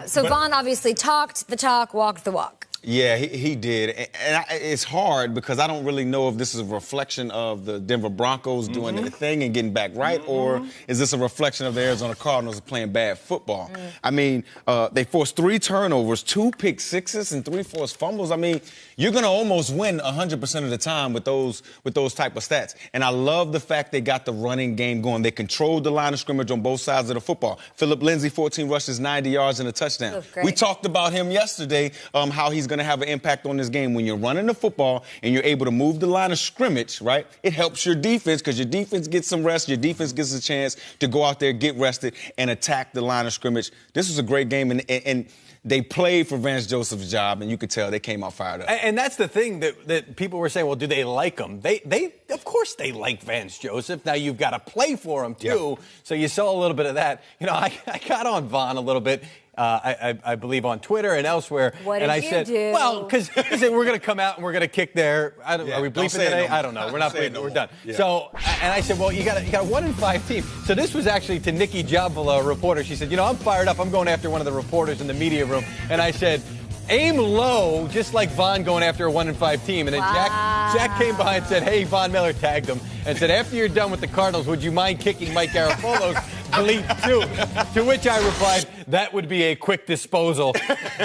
So Vaughn obviously talked the talk, walked the walk. Yeah, he did. And it's hard because I don't really know if this is a reflection of the Denver Broncos doing their thing and getting back right, or is this a reflection of the Arizona Cardinals playing bad football? I mean, they forced 3 turnovers, 2 pick sixes, and 3 forced fumbles. I mean, you're going to almost win 100% of the time with those type of stats. And I love the fact they got the running game going. They controlled the line of scrimmage on both sides of the football. Phillip Lindsay, 14 rushes, 90 yards, and a touchdown. We talked about him yesterday, how he's going to have an impact on this game. When you're running the football and you're able to move the line of scrimmage, right, it helps your defense because your defense gets some rest. Your defense gets a chance to go out there, get rested, and attack the line of scrimmage. This was a great game, and they played for Vance Joseph's job, and you could tell they came out fired up. And that's the thing that people were saying, well, do they like him? They of course they like Vance Joseph. Now you've got to play for him, too. Yeah. So you saw a little bit of that. You know, I got on Vaughn a little bit. I believe on Twitter and elsewhere. What did you do? Well, because he said we're going to come out and we're going to kick their. Are we bleeping today? I don't know. We're not bleeping. We're done. Yeah. So, and I said, well, you got a 1-5 team. So this was actually to Nikki Jabvala, a reporter. She said, you know, I'm fired up. I'm going after one of the reporters in the media room, and I said, aim low, just like Vaughn going after a 1-5 team. And then Jack came by and said, hey, Von Miller tagged him and said, after you're done with the Cardinals, would you mind kicking Mike Garafolo's bleep too? To which I replied, that would be a quick disposal.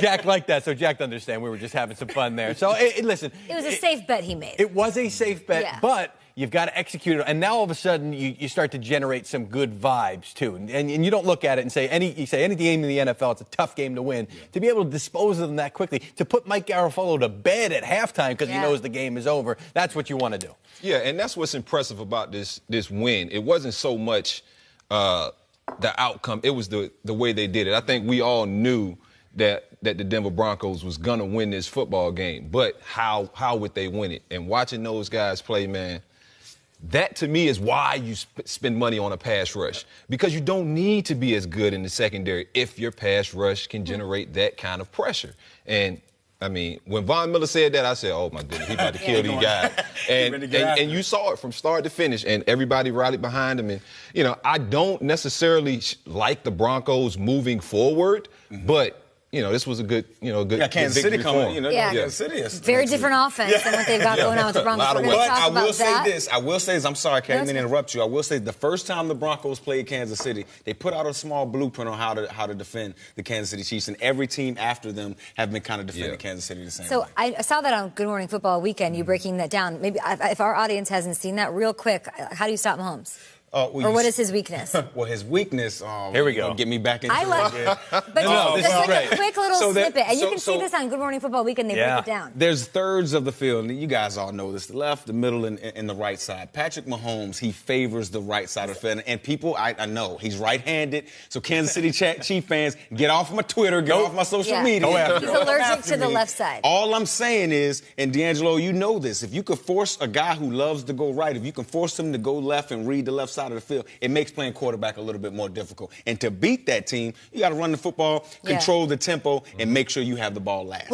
Jack liked that, so Jack understand. We were just having some fun there. So, listen. It was a safe bet he made. It was a safe bet, but you've got to execute it. And now all of a sudden you start to generate some good vibes, too. And you don't look at it and say, any game in the NFL, it's a tough game to win. To be able to dispose of them that quickly, to put Mike Garafolo to bed at halftime because he knows the game is over, that's what you want to do. Yeah, and that's what's impressive about this win. It wasn't so much the outcome. It was the way they did it. I think we all knew that the Denver Broncos was going to win this football game. But how would they win it? And watching those guys play, man, that, to me, is why you spend money on a pass rush. Because you don't need to be as good in the secondary if your pass rush can generate that kind of pressure. And, I mean, when Von Miller said that, I said, oh, my goodness, he's about to kill these guys. And you saw it from start to finish, and everybody rallied behind him. And, you know, I don't necessarily like the Broncos moving forward, but you know, this was a good, Kansas City coming, Kansas City is very different offense than what they've got going on with the Broncos. But I will say this, I'm sorry, I can't even interrupt you. I will say the first time the Broncos played Kansas City, they put out a small blueprint on how to defend the Kansas City Chiefs, and every team after them have been kind of defending Kansas City the same way. So I saw that on Good Morning Football Weekend, you breaking that down. Maybe if our audience hasn't seen that, real quick, how do you stop Mahomes? Or what is his weakness? Well, his weakness, here we go. Get me back into it. But just like a quick little snippet. And you can see this on Good Morning Football Weekend. They break it down. There's thirds of the field, and you guys all know this, the left, the middle, and the right side. Patrick Mahomes, he favors the right side of the field. And people, I know, he's right-handed. So Kansas City Chief fans, get off my Twitter, get off my social media. He's allergic to the left side. All I'm saying is, and D'Angelo, you know this, if you could force a guy who loves to go right, if you can force him to go left and read the left side of the field, it makes playing quarterback a little bit more difficult. And to beat that team, you got to run the football, control the tempo, and make sure you have the ball last.